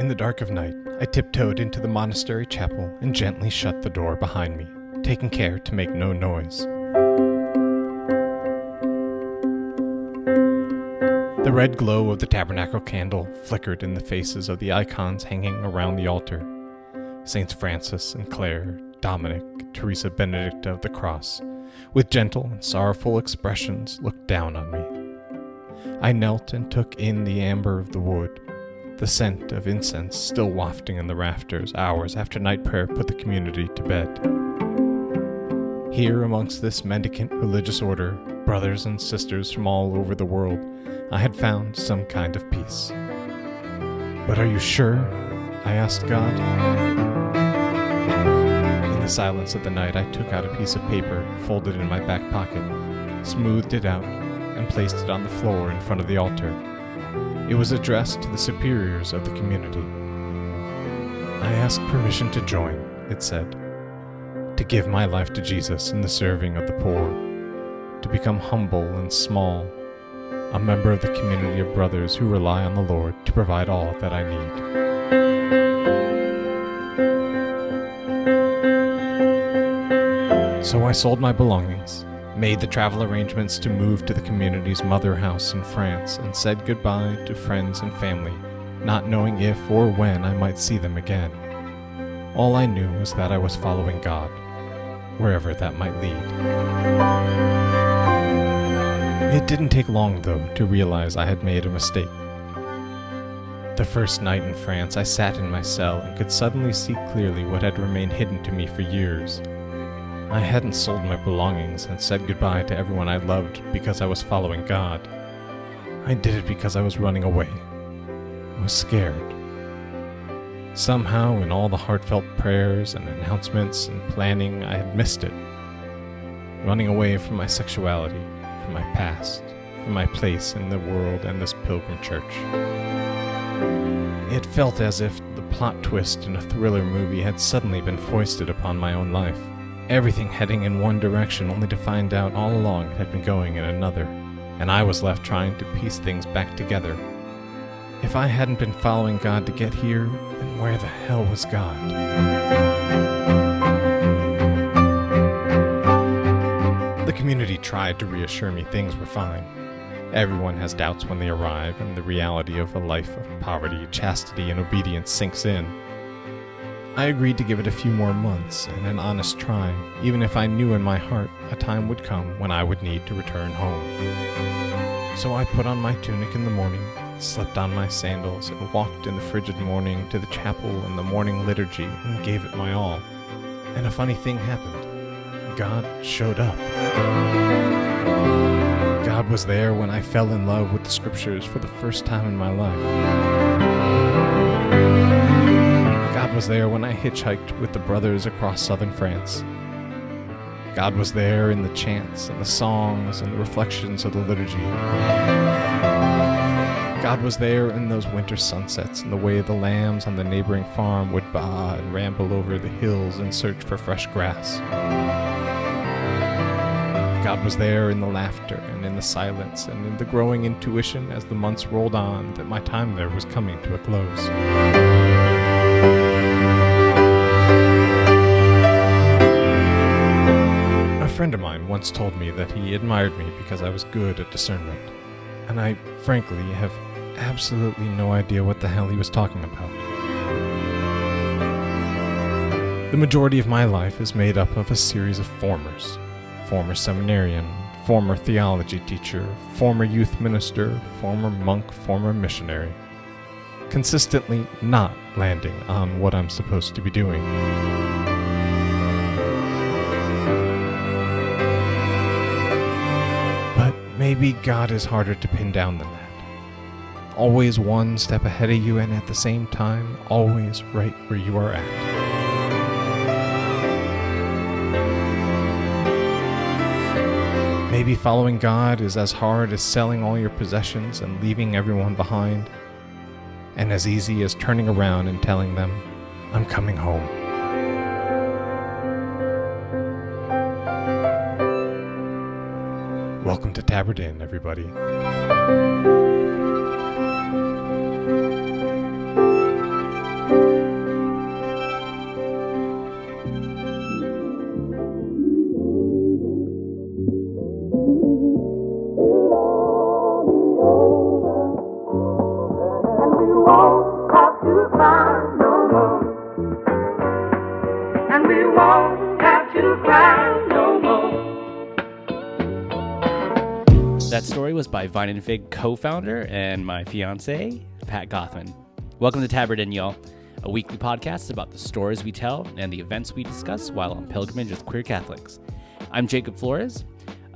In the dark of night, I tiptoed into the monastery chapel and gently shut the door behind me, taking care to make no noise. The red glow of the tabernacle candle flickered in the faces of the icons hanging around the altar. Saints Francis and Clare, Dominic, Teresa Benedicta of the Cross, with gentle and sorrowful expressions, looked down on me. I knelt and took in the amber of the wood, the scent of incense still wafting in the rafters hours after night prayer put the community to bed. Here amongst this mendicant religious order, brothers and sisters from all over the world, I had found some kind of peace. "But are you sure?" I asked God. In the silence of the night, I took out a piece of paper folded in my back pocket, smoothed it out, and placed it on the floor in front of the altar. It was addressed to the superiors of the community. "I ask permission to join," it said, "to give my life to Jesus in the serving of the poor, to become humble and small, a member of the community of brothers who rely on the Lord to provide all that I need." So I sold my belongings, made the travel arrangements to move to the community's mother house in France, and said goodbye to friends and family, not knowing if or when I might see them again. All I knew was that I was following God, wherever that might lead. It didn't take long, though, to realize I had made a mistake. The first night in France, I sat in my cell and could suddenly see clearly what had remained hidden to me for years. I hadn't sold my belongings and said goodbye to everyone I loved because I was following God. I did it because I was running away. I was scared. Somehow, in all the heartfelt prayers and announcements and planning, I had missed it. Running away from my sexuality, from my past, from my place in the world and this pilgrim church. It felt as if the plot twist in a thriller movie had suddenly been foisted upon my own life. Everything heading in one direction, only to find out all along it had been going in another, and I was left trying to piece things back together. If I hadn't been following God to get here, then where the hell was God? The community tried to reassure me things were fine. Everyone has doubts when they arrive, and the reality of a life of poverty, chastity, and obedience sinks in. I agreed to give it a few more months and an honest try, even if I knew in my heart a time would come when I would need to return home. So I put on my tunic in the morning, slept on my sandals, and walked in the frigid morning to the chapel in the morning liturgy and gave it my all. And a funny thing happened. God showed up. God was there when I fell in love with the scriptures for the first time in my life. God was there when I hitchhiked with the brothers across southern France. God was there in the chants and the songs and the reflections of the liturgy. God was there in those winter sunsets and the way the lambs on the neighboring farm would baa and ramble over the hills in search for fresh grass. God was there in the laughter and in the silence and in the growing intuition as the months rolled on that my time there was coming to a close. A friend of mine once told me that he admired me because I was good at discernment, and I, frankly, have absolutely no idea what the hell he was talking about. The majority of my life is made up of a series of formers. Former seminarian, former theology teacher, former youth minister, former monk, former missionary. Consistently not landing on what I'm supposed to be doing. But maybe God is harder to pin down than that. Always one step ahead of you and at the same time, always right where you are at. Maybe following God is as hard as selling all your possessions and leaving everyone behind, and as easy as turning around and telling them, "I'm coming home." Welcome to Tabard Inn, everybody. won't have to cry no more. And we won't have to cry no more. That story was by Vine and Fig co-founder and my fiance, Pat Gothman. Welcome to Tabard Inn, y'all, a weekly podcast about the stories we tell and the events we discuss while on pilgrimage with queer Catholics. I'm Jacob Flores,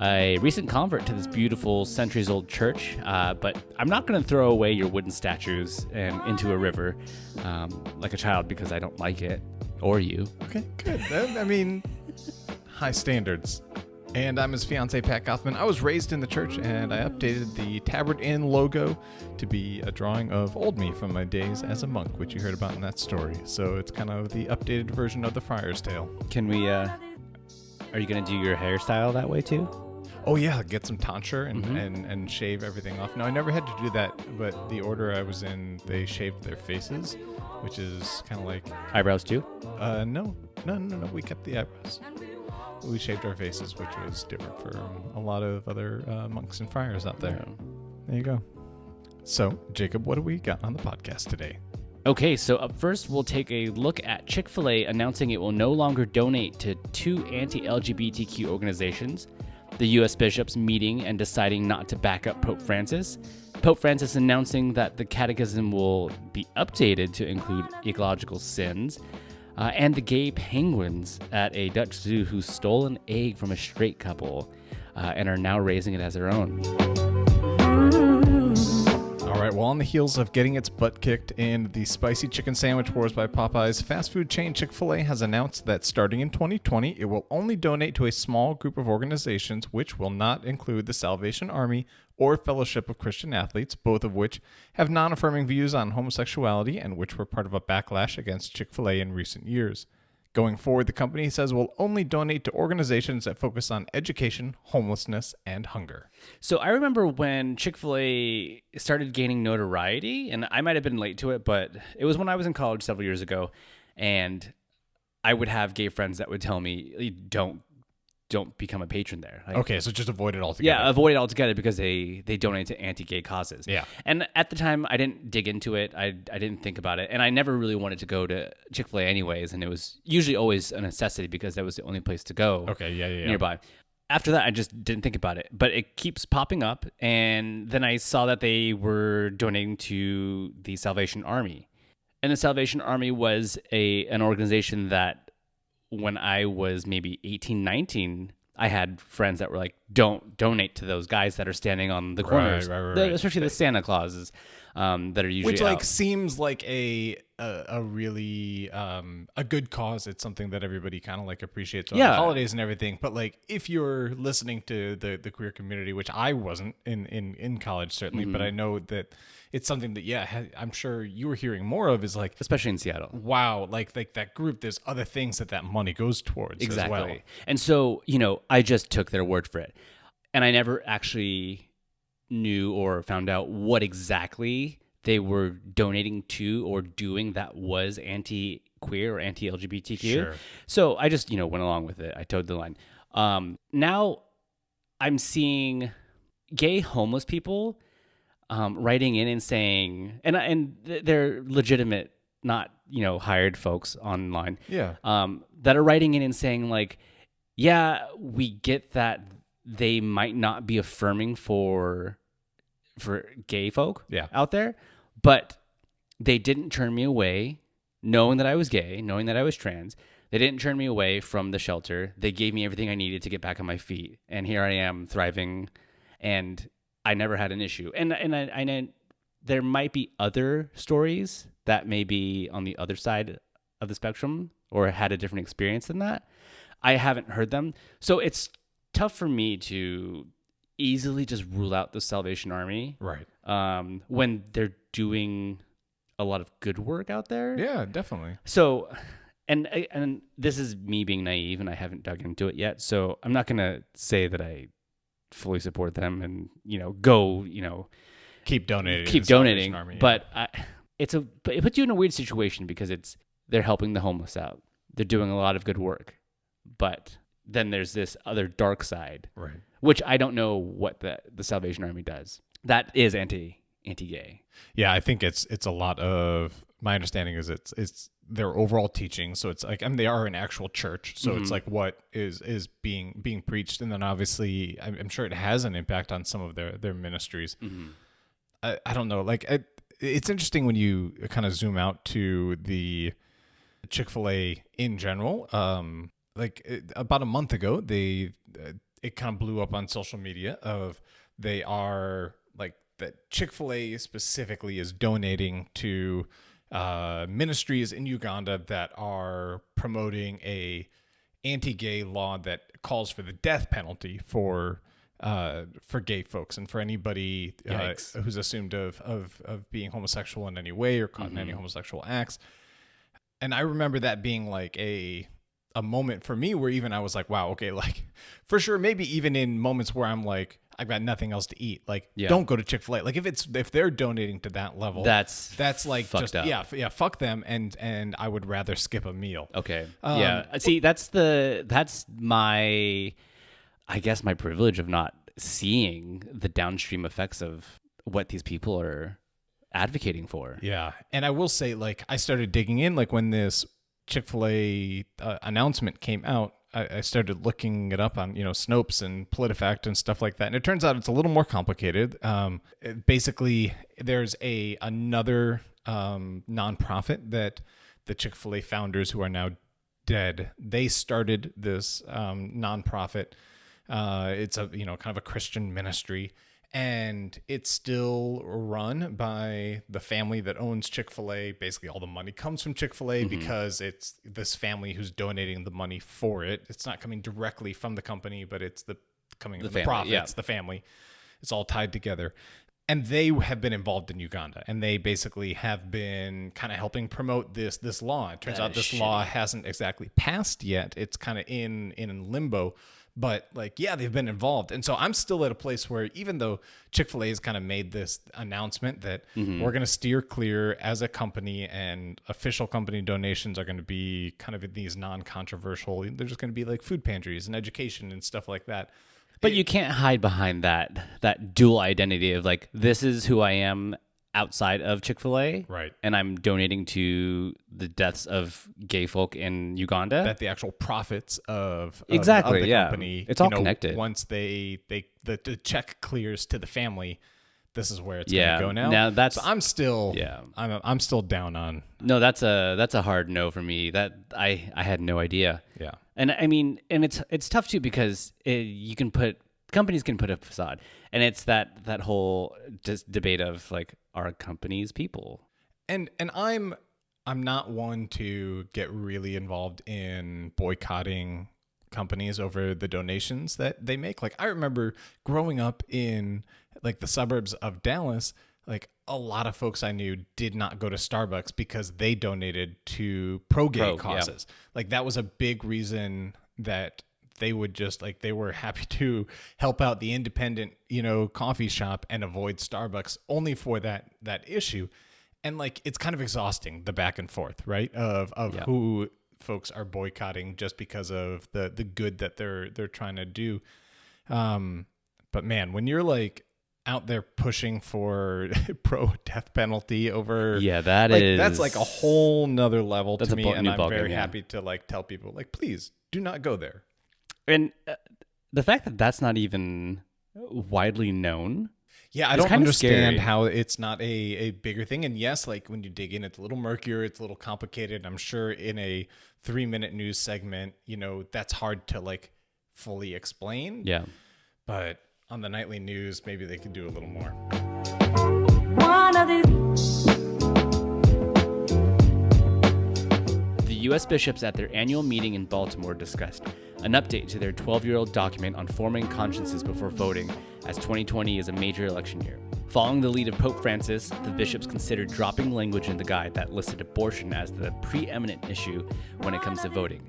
a recent convert to this beautiful centuries-old church, but I'm not going to throw away your wooden statues and into a river like a child because I don't like it, or you. Okay, good. I mean, high standards. And I'm his fiance, Pat Gothman. I was raised in the church, and I updated the Tabard Inn logo to be a drawing of old me from my days as a monk, which you heard about in that story. So it's kind of the updated version of the Friar's Tale. Can we, are you going to do your hairstyle that way too? Oh yeah, get some tonsure and shave everything off. No, I never had to do that, but the order I was in, they shaved their faces, which is kind of like... Eyebrows too? No, we kept the eyebrows. We shaved our faces, which was different for a lot of other monks and friars out there. Yeah. There you go. So, Jacob, what do we got on the podcast today? Okay, so up first, we'll take a look at Chick-fil-A announcing it will no longer donate to two anti-LGBTQ organizations, the U.S. bishops meeting and deciding not to back up Pope Francis, Pope Francis announcing that the catechism will be updated to include ecological sins, and the gay penguins at a Dutch zoo who stole an egg from a straight couple and are now raising it as their own. All right, well, on the heels of getting its butt kicked in the spicy chicken sandwich wars by Popeyes, fast food chain Chick-fil-A has announced that starting in 2020, it will only donate to a small group of organizations, which will not include the Salvation Army or Fellowship of Christian Athletes, both of which have non-affirming views on homosexuality and which were part of a backlash against Chick-fil-A in recent years. Going forward, the company says will only donate to organizations that focus on education, homelessness, and hunger. So I remember when Chick-fil-A started gaining notoriety, and I might have been late to it, but it was when I was in college several years ago, and I would have gay friends that would tell me, don't become a patron there. Like, Okay, so just avoid it altogether. Yeah, avoid it altogether because they donate to anti-gay causes. Yeah. And at the time, I didn't dig into it. I didn't think about it. And I never really wanted to go to Chick-fil-A anyways. And it was usually always a necessity because that was the only place to go nearby. After that, I just didn't think about it. But it keeps popping up. And then I saw that they were donating to the Salvation Army. And the Salvation Army was an organization that when I was maybe 18, 19, I had friends that were like, don't donate to those guys that are standing on the corners. Right. Especially the Santa Clauses that are usually Which out. seems like a really a good cause. It's something that everybody kind of like appreciates on the holidays and everything. But like if you're listening to the queer community, which I wasn't in college certainly, but I know that it's something that I'm sure you were hearing more of is like, especially in Seattle. Wow, like that group. There's other things that money goes towards Exactly. as well. And so I just took their word for it, and I never actually knew or found out what exactly they were donating to or doing that was anti-queer or anti-LGBTQ. Sure. So I just, went along with it. I towed the line. Now I'm seeing gay homeless people writing in and saying, and they're legitimate, not, hired folks online. Yeah. That are writing in and saying like, yeah, we get that they might not be affirming for gay folk out there, but they didn't turn me away knowing that I was gay, knowing that I was trans. They didn't turn me away from the shelter. They gave me everything I needed to get back on my feet. And here I am thriving, and I never had an issue. And I know there might be other stories that may be on the other side of the spectrum or had a different experience than that. I haven't heard them. So it's tough for me to easily just rule out the Salvation Army. Right. When they're doing a lot of good work out there. Yeah, definitely. So, and this is me being naive, and I haven't dug into it yet. So I'm not gonna say that I fully support them and go keep donating. Keep donating. Army, but it puts you in a weird situation because they're helping the homeless out. They're doing a lot of good work, but then there's this other dark side, right? Which I don't know what the Salvation Army does. That is anti-gay. Yeah, I think it's a lot of, my understanding is it's their overall teaching. So it's like, I mean, they are an actual church. So it's like what is being preached. And then obviously I'm sure it has an impact on some of their ministries. I don't know. Like it's interesting when you kind of zoom out to the Chick-fil-A in general. About a month ago, it kind of blew up on social media of they are like that Chick-fil-A specifically is donating to ministries in Uganda that are promoting a anti-gay law that calls for the death penalty for gay folks and for anybody who's assumed of being homosexual in any way or caught in any homosexual acts. And I remember that being like a moment for me where even I was like, wow, okay, like for sure, maybe even in moments where I'm like, I've got nothing else to eat, like don't go to Chick-fil-A. Like if they're donating to that level, that's like just up. Yeah, fuck them, and I would rather skip a meal. Okay. See, that's my, I guess, my privilege of not seeing the downstream effects of what these people are advocating for. Yeah. And I will say, like, I started digging in, like when this Chick-fil-A announcement came out, I started looking it up on, Snopes and PolitiFact and stuff like that. And it turns out it's a little more complicated. Basically, there's another nonprofit that the Chick-fil-A founders, who are now dead, they started this nonprofit. It's a kind of a Christian ministry, and it's still run by the family that owns Chick-fil-A. Basically, all the money comes from Chick-fil-A because it's this family who's donating the money for it. It's not coming directly from the company, but it's coming from the profits, the family. It's all tied together. And they have been involved in Uganda, and they basically have been kind of helping promote this law. It turns out this law hasn't exactly passed yet. It's kind of in limbo. But they've been involved. And so I'm still at a place where, even though Chick-fil-A has kind of made this announcement that we're going to steer clear as a company, and official company donations are going to be kind of in these non-controversial, they're just going to be like food pantries and education and stuff like that. But you can't hide behind that dual identity of like, this is who I am outside of Chick-fil-A, right? And I'm donating to the deaths of gay folk in Uganda. That the actual profits of the company, it's all connected. Once the check clears to the family, this is where it's going to go now. Now that's, so I'm still I'm still down on. No, that's a hard no for me. That I had no idea. Yeah, and I mean, and it's tough too, because companies can put a facade, and it's that whole debate of like, are companies people? And I'm not one to get really involved in boycotting companies over the donations that they make. Like, I remember growing up in like the suburbs of Dallas, like a lot of folks I knew did not go to Starbucks because they donated to pro-gay causes. Yeah. Like, that was a big reason that they would just they were happy to help out the independent, coffee shop and avoid Starbucks only for that issue. And it's kind of exhausting, the back and forth, right? Of who folks are boycotting just because of the good that they're trying to do. But man, when you're out there pushing for pro death penalty over, that's like a whole nother level to me. And I'm very happy to tell people please do not go there. And the fact that that's not even widely known. Yeah, I don't understand how it's not a bigger thing. And yes, when you dig in, it's a little murkier, it's a little complicated. I'm sure in a 3-minute news segment, that's hard to fully explain. Yeah. But on the nightly news, maybe they could do a little more. One of these. The U.S. bishops at their annual meeting in Baltimore discussed an update to their 12-year-old document on forming consciences before voting, as 2020 is a major election year. Following the lead of Pope Francis, the bishops considered dropping language in the guide that listed abortion as the preeminent issue when it comes to voting.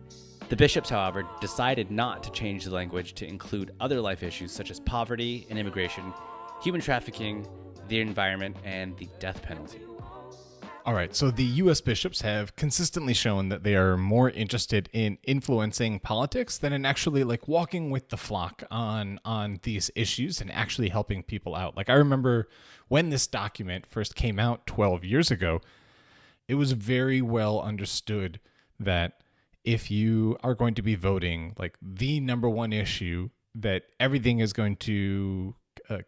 The bishops, however, decided not to change the language to include other life issues such as poverty and immigration, human trafficking, the environment, and the death penalty. All right, so the U.S. bishops have consistently shown that they are more interested in influencing politics than in actually like walking with the flock on these issues and actually helping people out. Like I remember when this document first came out 12 years ago, it was very well understood that if you are going to be voting like the number one issue that everything is going to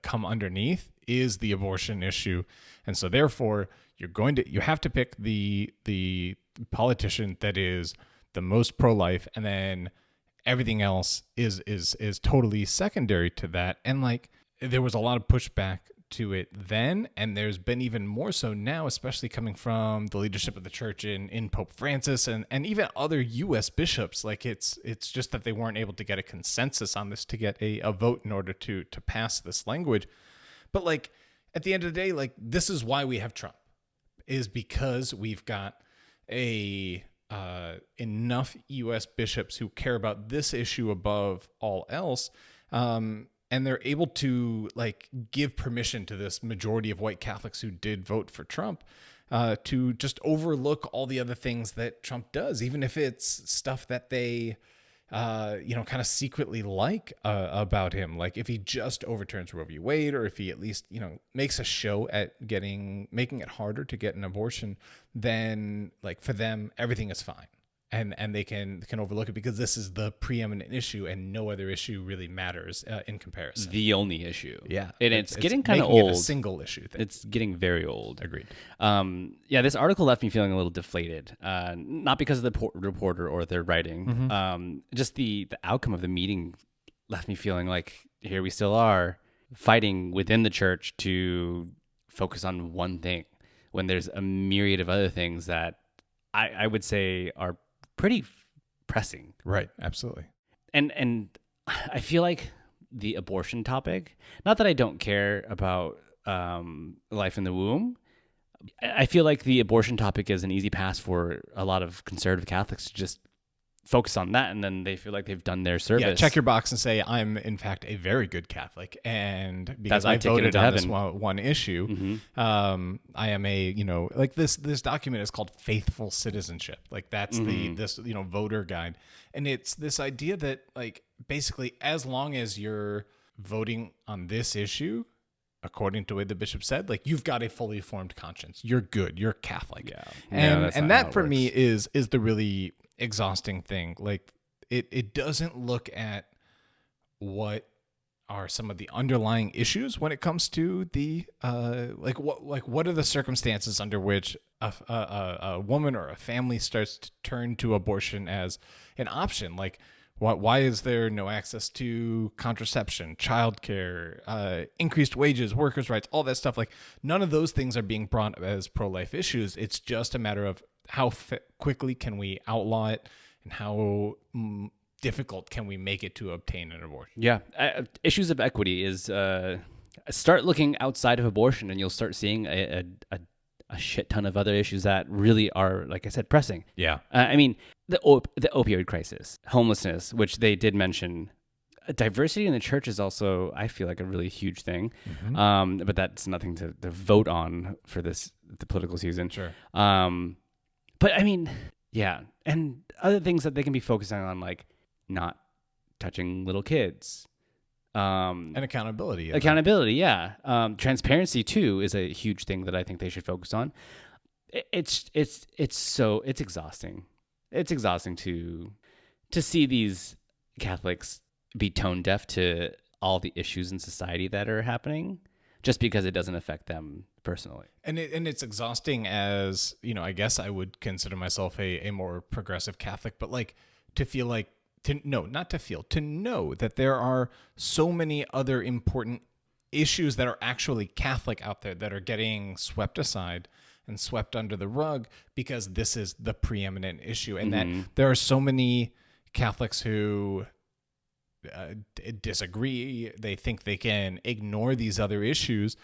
come underneath is the abortion issue. And so therefore you have to pick the politician that is the most pro-life, and then everything else is totally secondary to that. And like there was a lot of pushback to it then, and there's been even more so now, especially coming from the leadership of the church in Pope Francis and even other U.S. bishops. Like it's just that they weren't able to get a consensus on this to get a vote in order to pass this language. But like at the end of the day, like this is why we have Trump, is because we've got enough U.S. bishops who care about this issue above all else, and they're able to like give permission to this majority of white Catholics who did vote for Trump to just overlook all the other things that Trump does, even if it's stuff that they kind of secretly like about him. Like if he just overturns Roe v. Wade, or if he at least, makes a show at making it harder to get an abortion, then like for them, everything is fine. And they can overlook it because this is the preeminent issue and no other issue really matters in comparison. The only issue. Yeah. And it's getting kind of old. It a single issue thing. It's getting very old. Agreed. This article left me feeling a little deflated. Not because of the reporter or their writing. Mm-hmm. Just the outcome of the meeting left me feeling like here we still are fighting within the church to focus on one thing when there's a myriad of other things that I would say are pretty pressing. Right. Absolutely. And I feel like the abortion topic, not that I don't care about life in the womb, I feel like the abortion topic is an easy pass for a lot of conservative Catholics to just focus on that, and then they feel like they've done their service. Yeah, check your box and say, I'm in fact a very good Catholic, and because I voted on this one issue, mm-hmm. I am a, like this document is called Faithful Citizenship. Like that's mm-hmm. this voter guide, and it's this idea that like basically as long as you're voting on this issue, according to what the bishop said, like you've got a fully formed conscience, you're good, you're Catholic. Yeah, and that for me is the really exhausting thing. Like it doesn't look at what are some of the underlying issues when it comes to the what are the circumstances under which a woman or a family starts to turn to abortion as an option. Like why is there no access to contraception, childcare, increased wages, workers' rights, all that stuff? Like none of those things are being brought as pro-life issues. It's just a matter of how quickly can we outlaw it, and how difficult can we make it to obtain an abortion? Yeah, issues of equity is start looking outside of abortion, and you'll start seeing a shit ton of other issues that really are, like I said, pressing. Yeah, I mean the opioid crisis, homelessness, which they did mention. Diversity in the church is also, I feel like, a really huge thing. Mm-hmm. But that's nothing to vote on for the political season. Sure. But I mean, yeah, and other things that they can be focusing on, like not touching little kids, and accountability. Accountability, yeah. Transparency too is a huge thing that I think they should focus on. It's exhausting. It's exhausting to see these Catholics be tone deaf to all the issues in society that are happening, just because it doesn't affect them personally. And it's exhausting as, I guess I would consider myself a more progressive Catholic, but like to know that there are so many other important issues that are actually Catholic out there that are getting swept aside and swept under the rug because this is the preeminent issue. And mm-hmm. that there are so many Catholics who disagree. They think they can ignore these other issues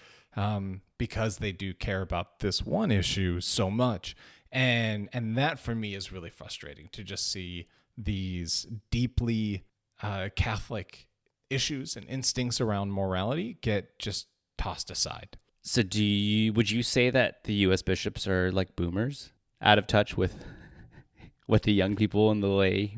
because they do care about this one issue so much. And that for me is really frustrating, to just see these deeply Catholic issues and instincts around morality get just tossed aside. So would you say that the U.S. bishops are like boomers, out of touch with what the young people in the lay,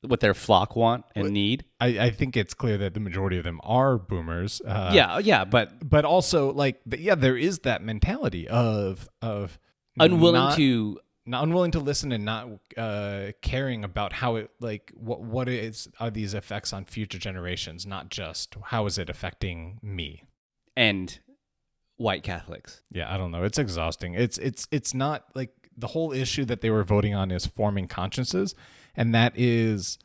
what their flock want and need? I think it's clear that the majority of them are boomers. But also like, there is that mentality of unwilling to listen and not caring about how it, like, what are these effects on future generations, not just how is it affecting me and white Catholics. Yeah, I don't know. It's exhausting. It's not like the whole issue that they were voting on is forming consciences, and that is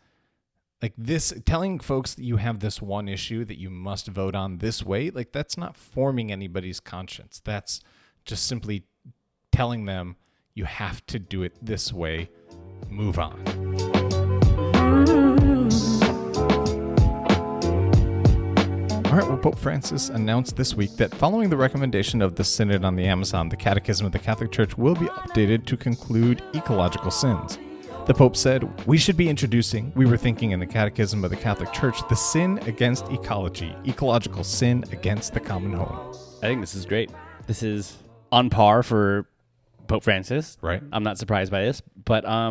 like this telling folks that you have this one issue that you must vote on this way. Like, that's not forming anybody's conscience. That's just simply telling them you have to do it this way. Move on. All right, well, Pope Francis announced this week that following the recommendation of the Synod on the Amazon, the Catechism of the Catholic Church will be updated to conclude ecological sins. The Pope said, we were thinking in the Catechism of the Catholic Church, the sin against ecology, ecological sin against the common home. I think this is great. This is on par for Pope Francis. Right. I'm not surprised by this, but I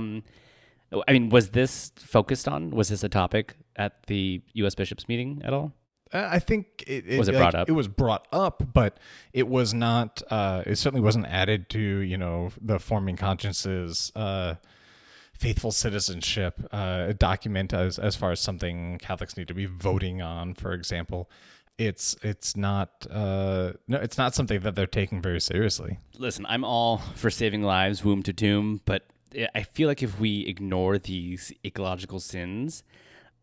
mean, was this a topic at the U.S. bishops meeting at all? I think was it brought up? It was brought up, but it was not. It certainly wasn't added to the forming consciences, faithful citizenship document as far as something Catholics need to be voting on. For example, it's not something that they're taking very seriously. Listen, I'm all for saving lives, womb to tomb, but I feel like if we ignore these ecological sins,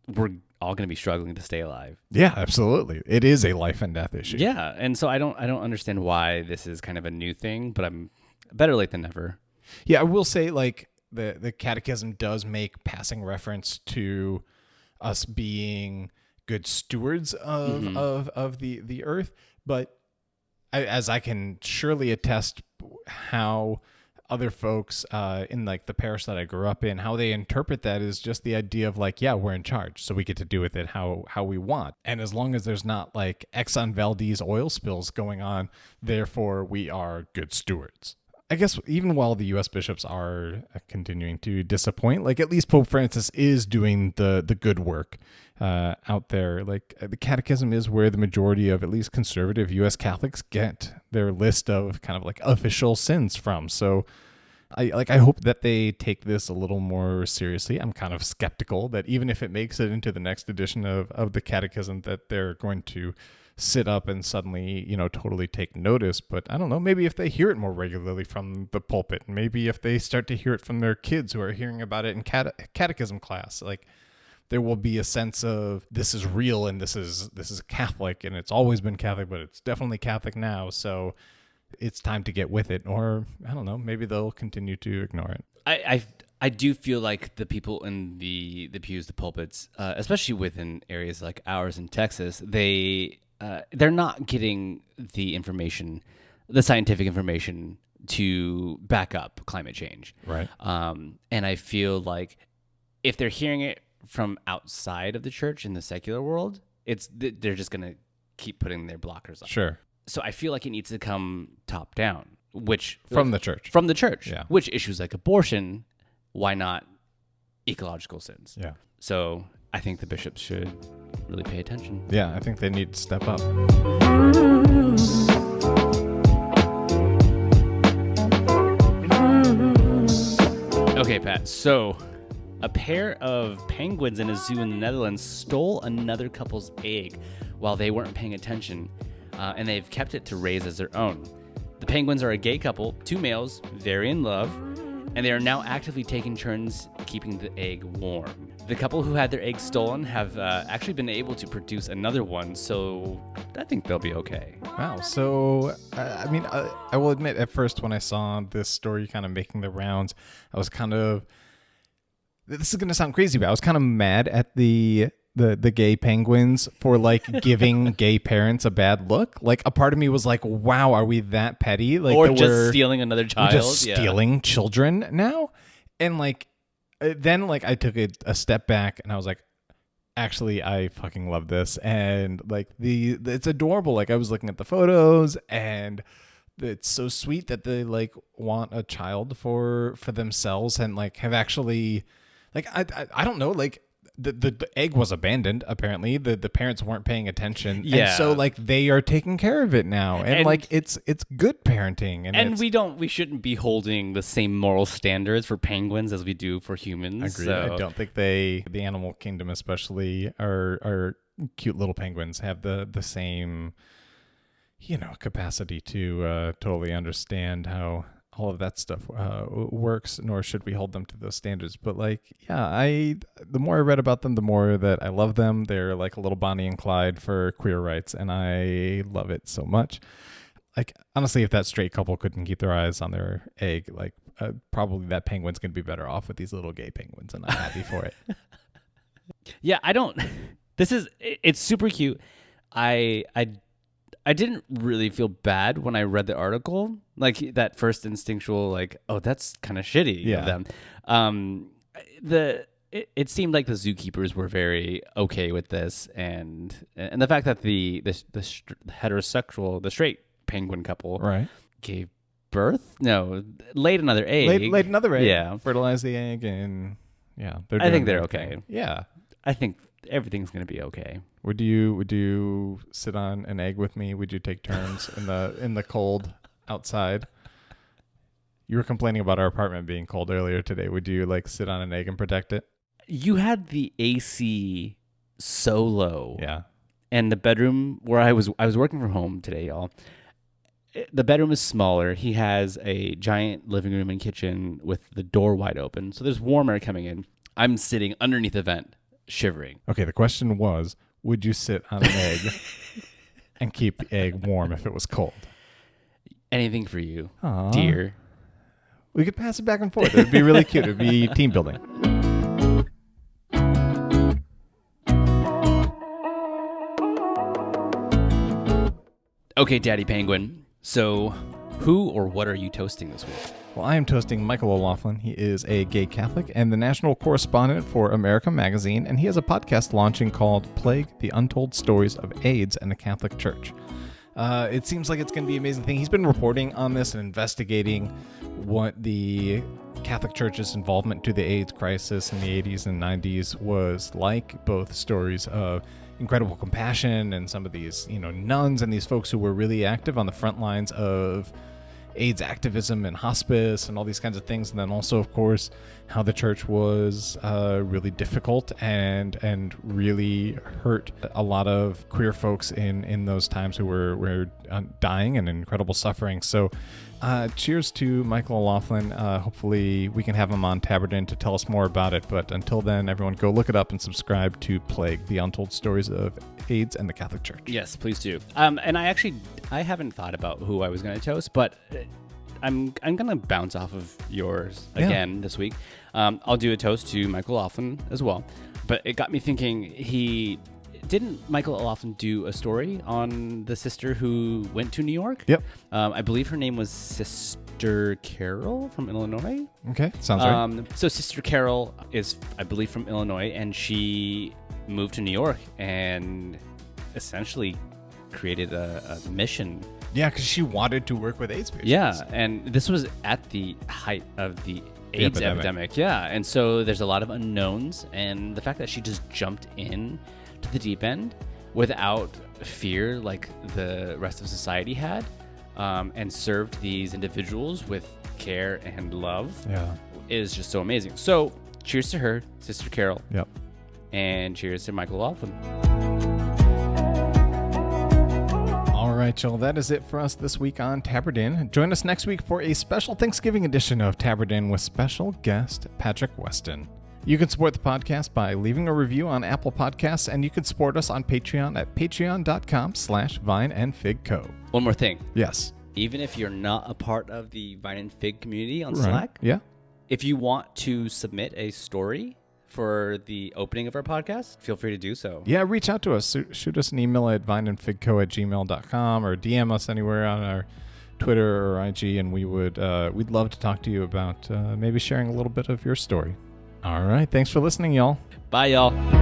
we're all going to be struggling to stay alive. Yeah, absolutely. It is a life and death issue. Yeah, and so I don't understand why this is kind of a new thing, but I'm better late than never. Yeah, I will say, like, the Catechism does make passing reference to us being good stewards of the earth, but as I can surely attest, how other folks in like the parish that I grew up in, how they interpret that is just the idea of like, yeah, we're in charge, so we get to do with it how we want. And as long as there's not like Exxon Valdez oil spills going on, therefore we are good stewards. I guess even while the U.S. bishops are continuing to disappoint, like at least Pope Francis is doing the good work out there. Like the Catechism is where the majority of at least conservative U.S. Catholics get their list of kind of like official sins from. So I hope that they take this a little more seriously. I'm kind of skeptical that even if it makes it into the next edition of the Catechism, that they're going to sit up and suddenly, totally take notice. But I don't know, maybe if they hear it more regularly from the pulpit, maybe if they start to hear it from their kids who are hearing about it in catechism class, like there will be a sense of this is real and this is Catholic, and it's always been Catholic, but it's definitely Catholic now. So it's time to get with it. Or I don't know, maybe they'll continue to ignore it. I do feel like the people in the pews, the pulpits, especially within areas like ours in Texas, they're not getting the information, the scientific information to back up climate change. Right. And I feel like if they're hearing it from outside of the church in the secular world, they're just going to keep putting their blockers on. Sure. So I feel like it needs to come top down, which from the church. From the church. Yeah. Which issues like abortion, why not ecological sins? Yeah. So I think the bishops should really pay attention. Yeah, I think they need to step up. Okay, Pat. So a pair of penguins in a zoo in the Netherlands stole another couple's egg while they weren't paying attention, and they've kept it to raise as their own. The penguins are a gay couple, 2 males, very in love, and they are now actively taking turns keeping the egg warm. The couple who had their egg stolen have actually been able to produce another one, so I think they'll be okay. Wow. So, I will admit, at first when I saw this story kind of making the rounds, I was kind of, this is going to sound crazy, but I was kind of mad at the gay penguins for like giving gay parents a bad look. Like a part of me was like, wow, are we that petty? Like, or just stealing another child? Just stealing children now? And like, then like I took a step back and I was like, Actually, I fucking love this, and like it's adorable. Like I was looking at the photos, and it's so sweet that they like want a child for themselves, and like have actually, like I don't know, like the egg was abandoned. Apparently, the parents weren't paying attention, Yeah. and so like they are taking care of it now, and like it's good parenting, and we shouldn't be holding the same moral standards for penguins as we do for humans. Agreed. So. I don't think the animal kingdom, especially our cute little penguins, have the same, capacity to totally understand how all of that stuff works, nor should we hold them to those standards. But like, yeah, the more I read about them, the more that I love them. They're like a little Bonnie and Clyde for queer rights, and I love it so much. Like, honestly, if that straight couple couldn't keep their eyes on their egg, like probably that penguin's going to be better off with these little gay penguins, and I'm happy for it. Yeah, it's super cute. I didn't really feel bad when I read the article, like that first instinctual, like, oh, that's kind of shitty of them. It seemed like the zookeepers were very okay with this, and the fact that the heterosexual, the straight penguin couple, right, gave birth, laid another egg, laid another egg, yeah, fertilized the egg, and I think they're okay. Thing. Yeah, I think everything's gonna be okay. Would you sit on an egg with me? Would you take turns in the cold outside? You were complaining about our apartment being cold earlier today. Would you like sit on an egg and protect it? You had the AC so low. Yeah. And the bedroom where I was working from home today, y'all. The bedroom is smaller. He has a giant living room and kitchen with the door wide open. So there's warm air coming in. I'm sitting underneath the vent, shivering. Okay, the question was, would you sit on an egg and keep the egg warm if it was cold? Anything for you, Aww. dear. We could pass it back and forth. It would be really cute. It would be team building. Okay, Daddy Penguin. So, who or what are you toasting this week? Well, I am toasting Michael O'Loughlin. He is a gay Catholic and the national correspondent for America Magazine, and he has a podcast launching called Plague, the Untold Stories of AIDS and the Catholic Church. It seems like it's going to be an amazing thing. He's been reporting on this and investigating what the Catholic Church's involvement to the AIDS crisis in the 80s and 90s was like, both stories of incredible compassion and some of these, nuns and these folks who were really active on the front lines of AIDS activism and hospice and all these kinds of things. And then also, of course, how the church was really difficult and really hurt a lot of queer folks in those times who were dying and in incredible suffering. So cheers to Michael O'Loughlin. Hopefully we can have him on Tabard Inn to tell us more about it. But until then, everyone go look it up and subscribe to Plague, the Untold Stories of AIDS and the Catholic Church. Yes, please do. And I haven't thought about who I was going to toast, but I'm going to bounce off of yours again this week. I'll do a toast to Michael O'Loughlin as well. But it got me thinking, didn't Michael O'Loughlin do a story on the sister who went to New York? Yep. I believe her name was Sister Carol from Illinois. Okay, sounds right. So Sister Carol is, I believe, from Illinois, and she moved to New York and essentially created a mission. Yeah, because she wanted to work with AIDS patients. Yeah, and this was at the height of the AIDS epidemic. Yeah, and so there's a lot of unknowns, and the fact that she just jumped in to the deep end without fear like the rest of society had, and served these individuals with care and love, is just so amazing. So cheers to her, Sister Carol. Yep. And cheers to Michael O'Loughlin. All right, y'all, that is it for us this week on Tabard Inn. Join us next week for a special Thanksgiving edition of Tabard Inn with special guest Patrick Weston. You can support the podcast by leaving a review on Apple Podcasts, and you can support us on Patreon at patreon.com/vineandfigco. One more thing. Yes. Even if you're not a part of the Vine and Fig community on Slack, if you want to submit a story for the opening of our podcast, feel free to do so. Yeah, reach out to us. Shoot us an email at vineandfigco@gmail.com or DM us anywhere on our Twitter or IG, and we'd love to talk to you about maybe sharing a little bit of your story. All right, thanks for listening, y'all. Bye, y'all.